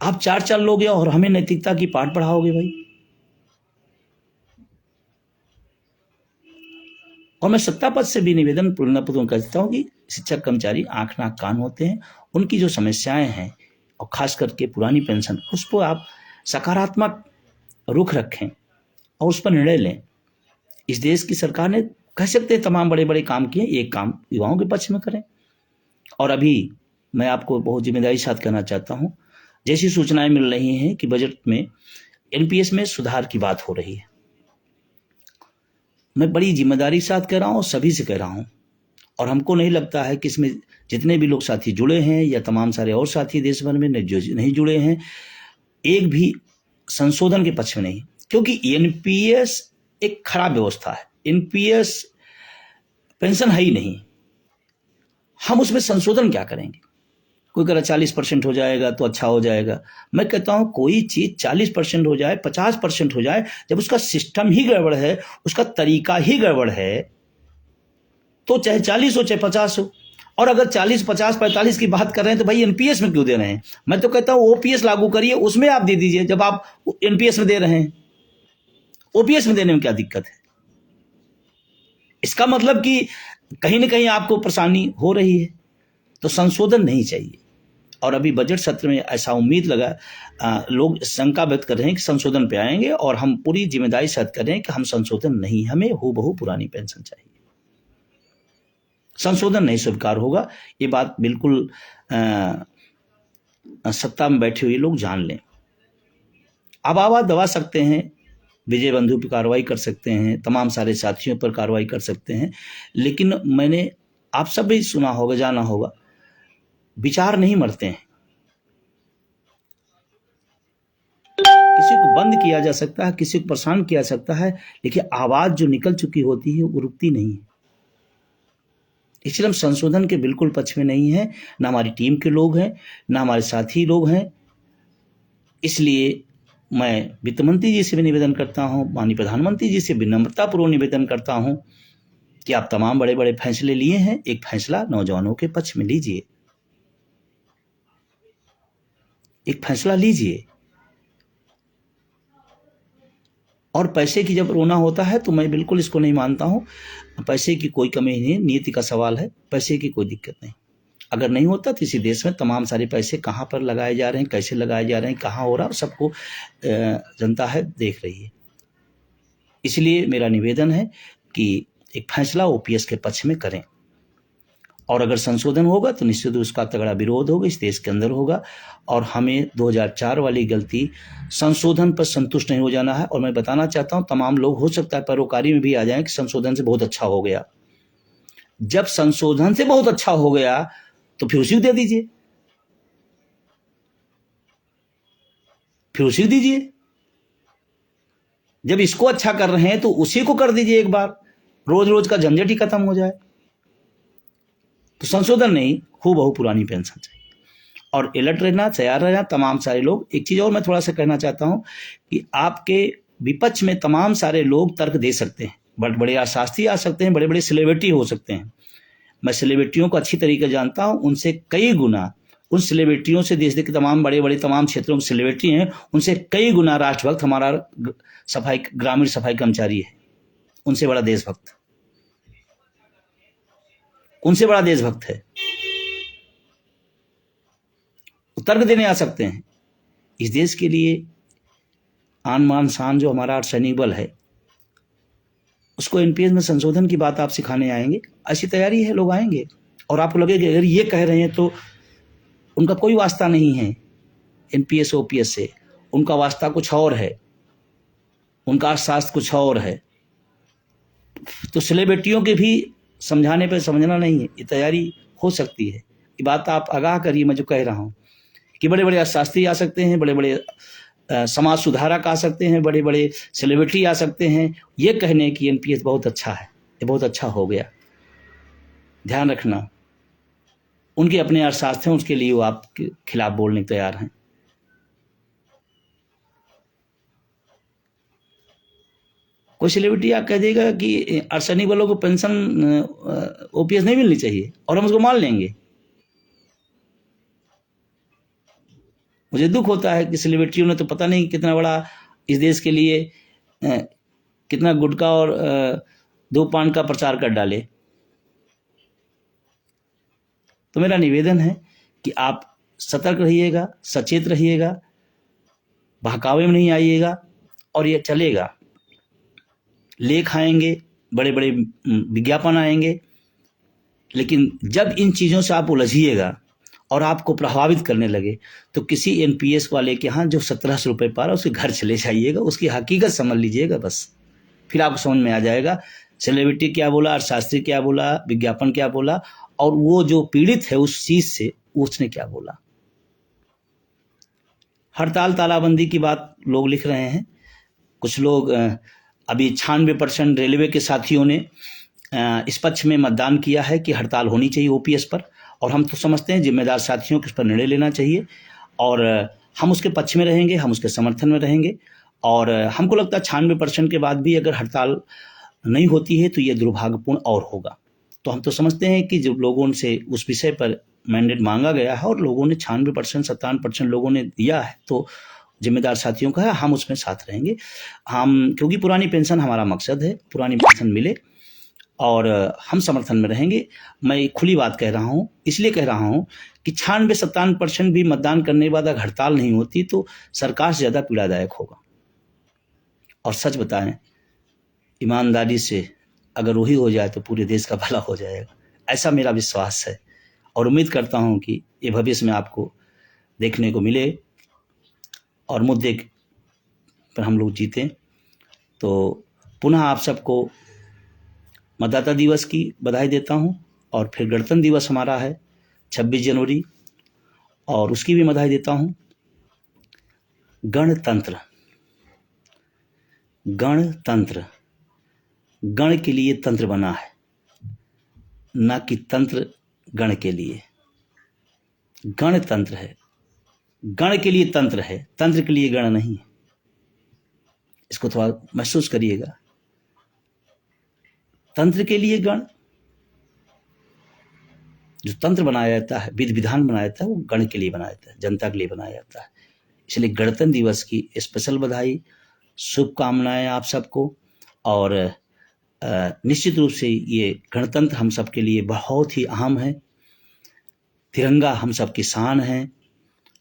आप 4 लोगे और हमें नैतिकता की पाठ पढ़ाओगे भाई। और मैं सत्ता पद से भी निवेदन पूर्णपूर्ण करता हूं कि शिक्षक कर्मचारी आंख नाक कान होते हैं, उनकी जो समस्याएं हैं और खास करके पुरानी पेंशन, उस पर आप सकारात्मक रुख रखें और उस पर निर्णय लें। इस देश की सरकार ने कह सकते हैं तमाम बड़े बड़े काम किए, एक काम युवाओं के पक्ष में करें। और अभी मैं आपको बहुत जिम्मेदारी साथ कहना चाहता हूं, जैसी सूचनाएं मिल रही हैं कि बजट में एनपीएस में सुधार की बात हो रही है, मैं बड़ी जिम्मेदारी साथ कह रहा हूं, सभी से कह रहा हूं। और हमको नहीं लगता है कि इसमें जितने भी लोग साथी जुड़े हैं या तमाम सारे और साथी देश भर में जो नहीं जुड़े हैं, एक भी संशोधन के पक्ष में नहीं, क्योंकि एनपीएस एक खराब व्यवस्था है। एनपीएस पेंशन है ही नहीं, हम उसमें संशोधन क्या करेंगे? कोई कह रहा 40% हो जाएगा तो अच्छा हो जाएगा। मैं कहता हूं कोई चीज 40% हो जाए, 50% हो जाए, जब उसका सिस्टम ही गड़बड़ है, उसका तरीका ही गड़बड़ है, तो चाहे 40 हो चाहे 50 हो। और अगर 40, 50, 45 की बात कर रहे हैं तो भाई एनपीएस में क्यों दे रहे हैं? मैं तो कहता हूं ओपीएस लागू करिए, उसमें आप दे दीजिए। जब आप एनपीएस में दे रहे हैं, ओपीएस में देने में क्या दिक्कत है? इसका मतलब कि कहीं ना कहीं आपको परेशानी हो रही है, तो संशोधन नहीं चाहिए। और अभी बजट सत्र में ऐसा उम्मीद लगा, लोग शंका व्यक्त कर रहे हैं कि संशोधन पे आएंगे, और हम पूरी जिम्मेदारी साथ कर रहे हैं कि हम संशोधन नहीं, हमें हूबहू पुरानी पेंशन चाहिए। संशोधन नहीं स्वीकार होगा, ये बात बिल्कुल सत्ता में बैठे हुए लोग जान लें। आप आवाज़ दबा सकते हैं, विजय बंधु पर कार्रवाई कर सकते हैं, तमाम सारे साथियों पर कार्रवाई कर सकते हैं, लेकिन मैंने आप सब भी सुना होगा, जाना होगा, विचार नहीं मरते हैं। किसी को बंद किया जा सकता है, किसी को परेशान किया जा सकता है, लेकिन आवाज़ जो निकल चुकी होती है वो रुकती नहीं है। इसलिए हम संशोधन के बिल्कुल पक्ष में नहीं है, ना हमारी टीम के लोग हैं, ना हमारे साथी लोग हैं। इसलिए मैं वित्त मंत्री जी से भी निवेदन करता हूं, माननीय प्रधानमंत्री जी से विनम्रतापूर्वक निवेदन करता हूं कि आप तमाम बड़े बड़े फैसले लिए हैं, एक फैसला नौजवानों के पक्ष में लीजिए, एक फैसला लीजिए। और पैसे की जब रोना होता है तो मैं बिल्कुल इसको नहीं मानता हूं, पैसे की कोई कमी नहीं, नीति का सवाल है, पैसे की कोई दिक्कत नहीं। अगर नहीं होता तो इसी देश में तमाम सारे पैसे कहाँ पर लगाए जा रहे हैं, कैसे लगाए जा रहे हैं, कहाँ हो रहा है, सबको जनता है देख रही है। इसलिए मेरा निवेदन है कि एक फैसला ओपीएस के पक्ष में करें, और अगर संशोधन होगा तो निश्चित रूप उसका तगड़ा विरोध होगा, इस देश के अंदर होगा। और हमें 2004 वाली गलती, संशोधन पर संतुष्ट नहीं हो जाना है। और मैं बताना चाहता हूं, तमाम लोग हो सकता है परोकारी में भी आ जाएं कि संशोधन से बहुत अच्छा हो गया। जब संशोधन से बहुत अच्छा हो गया तो फिर उसी को दे दीजिए, फिर उसी को दीजिए। जब इसको अच्छा कर रहे हैं तो उसी को कर दीजिए एक बार, रोज रोज का झंझट ही खत्म हो जाए। तो संशोधन नहीं, हूबहू पुरानी पेंशन चाहिए। और अलर्ट रहना, तैयार रहना तमाम सारे लोग। एक चीज और मैं थोड़ा सा कहना चाहता हूं कि आपके विपक्ष में तमाम सारे लोग तर्क दे सकते हैं, बड़े बड़े अर्थशास्त्री आ सकते हैं, बड़े बड़े सेलिब्रिटी हो सकते हैं। मैं सेलिब्रिटियों को अच्छी तरीके जानता हूं, उनसे कई गुना, उन सेलिब्रिटियों से, देश के तमाम बड़े बड़े तमाम क्षेत्रों में सेलिब्रिटी हैं, उनसे कई गुना राष्ट्रभक्त हमारा सफाई, ग्रामीण सफाई कर्मचारी है। उनसे बड़ा देशभक्त, उनसे बड़ा देशभक्त है। तर्क देने आ सकते हैं। इस देश के लिए आन मान शान जो हमारा सैनिक बल है, उसको एनपीएस में संशोधन की बात आप सिखाने आएंगे, ऐसी तैयारी है, लोग आएंगे। और आपको लगेगा अगर ये कह रहे हैं तो उनका कोई वास्ता नहीं है एनपीएस ओपीएस से, उनका वास्ता कुछ और है, उनका शास्त्र कुछ और है। तो सेलिब्रिटियों के भी समझाने पर समझना नहीं है, ये तैयारी हो सकती है। ये बात आप आगाह करिए, मैं जो कह रहा हूं कि बड़े बड़े शास्त्री आ सकते हैं, बड़े बड़े समाज सुधारक आ सकते हैं, बड़े बड़े सेलिब्रिटी आ सकते हैं, ये कहने की एनपीएस बहुत अच्छा है, ये बहुत अच्छा हो गया। ध्यान रखना, उनके अपने अर्थशास्त्र हैं, उसके लिए वो आपके खिलाफ बोलने को तैयार हैं। कोई सेलिब्रिटी आप कह देगा कि अर्सनिक वालों को पेंशन ओपीएस नहीं मिलनी चाहिए, और हम उसको मान लेंगे। मुझे दुख होता है कि सेलिब्रिटियों ने तो पता नहीं कितना बड़ा इस देश के लिए कितना गुटखा और धूमपान का प्रचार कर डाले। तो मेरा निवेदन है कि आप सतर्क रहिएगा, सचेत रहिएगा, बहकावे में नहीं आइएगा। और ये चलेगा, लेख आएंगे, बड़े बड़े विज्ञापन आएंगे, लेकिन जब इन चीज़ों से आप उलझिएगा और आपको प्रभावित करने लगे तो किसी एनपीएस वाले के यहाँ जो 1700 रुपये पा रहा है उसके घर चले जाइएगा, उसकी हकीकत समझ लीजिएगा। बस फिर आपको समझ में आ जाएगा सेलिब्रिटी क्या बोला, अर्थशास्त्री क्या बोला, विज्ञापन क्या बोला, और वो जो पीड़ित है उस चीज से उसने क्या बोला। हड़ताल तालाबंदी की बात लोग लिख रहे हैं, कुछ लोग अभी 96% रेलवे के साथियों ने इस पक्ष में मतदान किया है कि हड़ताल होनी चाहिए ओपीएस पर। और हम तो समझते हैं जिम्मेदार साथियों को इस पर निर्णय लेना चाहिए, और हम उसके पक्ष में रहेंगे, हम उसके समर्थन में रहेंगे। और हमको लगता है 96% के बाद भी अगर हड़ताल नहीं होती है तो ये दुर्भाग्यपूर्ण और होगा। तो हम तो समझते हैं कि जब लोगों से उस विषय पर मैंडेट मांगा गया है और लोगों ने 96% 57% लोगों ने दिया है, तो जिम्मेदार साथियों का है, हम उसमें साथ रहेंगे। हम, क्योंकि पुरानी पेंशन हमारा मकसद है, पुरानी पेंशन मिले, और हम समर्थन में रहेंगे। मैं खुली बात कह रहा हूँ, इसलिए कह रहा हूँ कि 96-57% भी मतदान करने के बाद अगर हड़ताल नहीं होती तो सरकार से ज़्यादा पीड़ादायक होगा। और सच बताएं, ईमानदारी से अगर वही हो जाए तो पूरे देश का भला हो जाएगा, ऐसा मेरा विश्वास है। और उम्मीद करता हूँ कि ये भविष्य में आपको देखने को मिले और मुद्दे पर हम लोग जीतें। तो पुनः आप सबको मतदाता दिवस की बधाई देता हूं और फिर गणतंत्र दिवस हमारा है 26 जनवरी, और उसकी भी बधाई देता हूं। गणतंत्र, गणतंत्र, गण के लिए तंत्र बना है, ना कि तंत्र गण के लिए। गणतंत्र है, गण के लिए तंत्र है, तंत्र के लिए गण नहीं है। इसको थोड़ा महसूस करिएगा। तंत्र के लिए गण, जो तंत्र बनाया जाता है, विधि विधान बनाया जाता है, वो गण के लिए बनाया जाता है, जनता के लिए बनाया जाता है। इसलिए गणतंत्र दिवस की स्पेशल बधाई, शुभकामनाएं आप सबको। और निश्चित रूप से ये गणतंत्र हम सब के लिए बहुत ही अहम है। तिरंगा हम सब की शान है।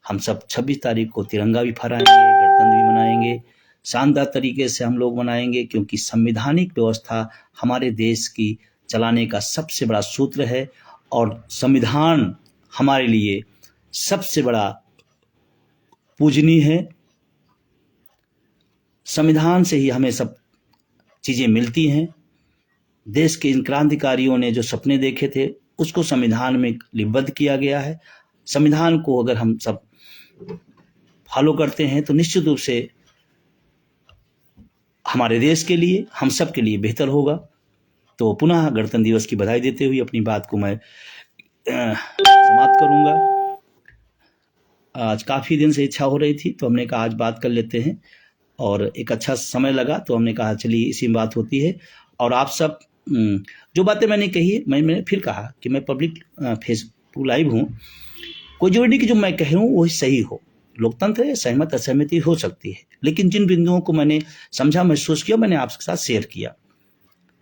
हम सब 26 तारीख को तिरंगा भी फहराएंगे, गणतंत्र भी मनाएंगे, शानदार तरीके से हम लोग मनाएंगे, क्योंकि संवैधानिक व्यवस्था हमारे देश की चलाने का सबसे बड़ा सूत्र है और संविधान हमारे लिए सबसे बड़ा पूजनीय है। संविधान से ही हमें सब चीजें मिलती हैं। देश के इन क्रांतिकारियों ने जो सपने देखे थे उसको संविधान में लिपिबद्ध किया गया है। संविधान को अगर हम सब फॉलो करते हैं तो निश्चित रूप से हमारे देश के लिए, हम सब के लिए बेहतर होगा। तो पुनः गणतंत्र दिवस की बधाई देते हुए अपनी बात को मैं समाप्त करूंगा। आज काफ़ी दिन से इच्छा हो रही थी तो हमने कहा आज बात कर लेते हैं, और एक अच्छा समय लगा तो हमने कहा चलिए इसी में बात होती है। और आप सब जो बातें मैंने कही, मैंने फिर कहा कि मैं पब्लिक फेसबुक लाइव हूँ, कोई जरूरी नहीं कि जो मैं कह रहा हूँ वही सही हो। लोकतंत्र है, सहमत असहमति हो सकती है, लेकिन जिन बिंदुओं को मैंने समझा, महसूस किया, मैंने आपके साथ शेयर किया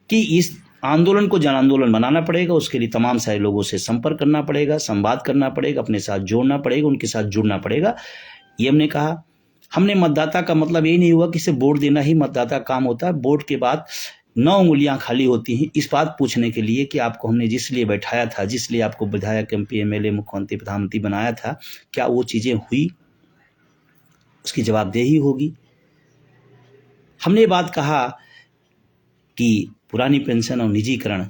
कि इस आंदोलन को जन आंदोलन बनाना पड़ेगा। उसके लिए तमाम सारे लोगों से संपर्क करना पड़ेगा, संवाद करना पड़ेगा, अपने साथ जोड़ना पड़ेगा, उनके साथ जुड़ना पड़ेगा। ये हमने कहा। हमने मतदाता का मतलब ये नहीं हुआ कि सिर्फ वोट देना ही मतदाता काम होता है। वोट के बाद 9 उंगलियां खाली होती हैं इस बात पूछने के लिए कि आपको हमने जिस लिए बैठाया था, जिस लिए आपको विधायक, MP, MLA, मुख्यमंत्री, प्रधानमंत्री बनाया था, क्या वो चीजें हुई? उसकी जवाबदेही होगी। हमने ये बात कहा कि पुरानी पेंशन और निजीकरण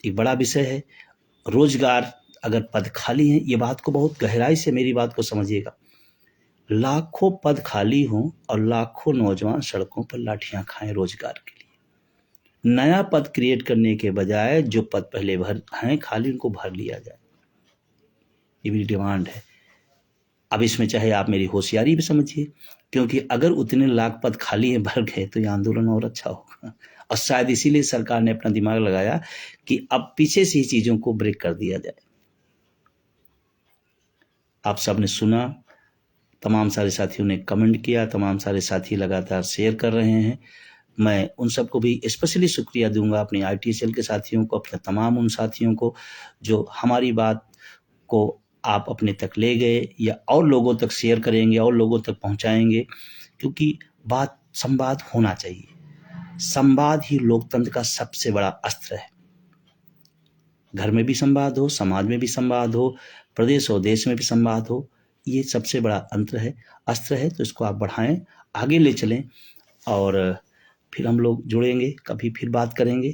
एक बड़ा विषय है। रोजगार, अगर पद खाली हैं, ये बात को बहुत गहराई से मेरी बात को समझिएगा। लाखों पद खाली हों और लाखों नौजवान सड़कों पर लाठियां खाएं रोजगार के लिए, नया पद क्रिएट करने के बजाय जो पद पहले भर हैं खाली, उनको भर लिया जाए, ये मेरी डिमांड है। अब इसमें चाहे आप मेरी होशियारी भी समझिए, क्योंकि अगर उतने लाख पद खाली हैं, भर गए, तो ये आंदोलन और अच्छा होगा। और शायद इसीलिए सरकार ने अपना दिमाग लगाया कि अब पीछे से ही चीजों को ब्रेक कर दिया जाए। आप सबने सुना, तमाम सारे साथियों ने कमेंट किया, तमाम सारे साथी लगातार शेयर कर रहे हैं। मैं उन सबको भी स्पेशली शुक्रिया दूंगा, अपने ITSL के साथियों को, अपने तमाम उन साथियों को जो हमारी बात को आप अपने तक ले गए या और लोगों तक शेयर करेंगे और लोगों तक पहुंचाएंगे, क्योंकि बात संवाद होना चाहिए। संवाद ही लोकतंत्र का सबसे बड़ा अस्त्र है। घर में भी संवाद हो, समाज में भी संवाद हो, प्रदेश और देश में भी संवाद हो, ये सबसे बड़ा अस्त्र है। तो इसको आप बढ़ाएं, आगे ले चलें, और फिर हम लोग जुड़ेंगे, कभी फिर बात करेंगे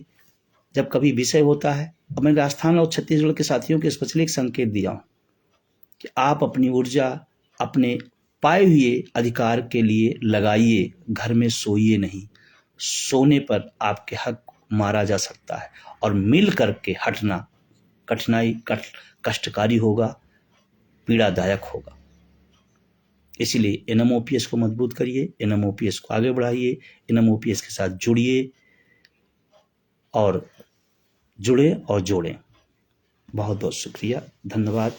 जब कभी विषय होता है। और मैं राजस्थान और छत्तीसगढ़ के साथियों के स्पेशली एक संकेत दिया हूँ कि आप अपनी ऊर्जा अपने पाए हुए अधिकार के लिए लगाइए, घर में सोइए नहीं। सोने पर आपके हक मारा जा सकता है, और मिल करके हटना कष्टकारी होगा, पीड़ादायक होगा। इसीलिए NMOPS को मजबूत करिए, NMOPS को आगे बढ़ाइए, NMOPS के साथ जुड़िए और जुड़े और जोड़ें। बहुत बहुत शुक्रिया, धन्यवाद।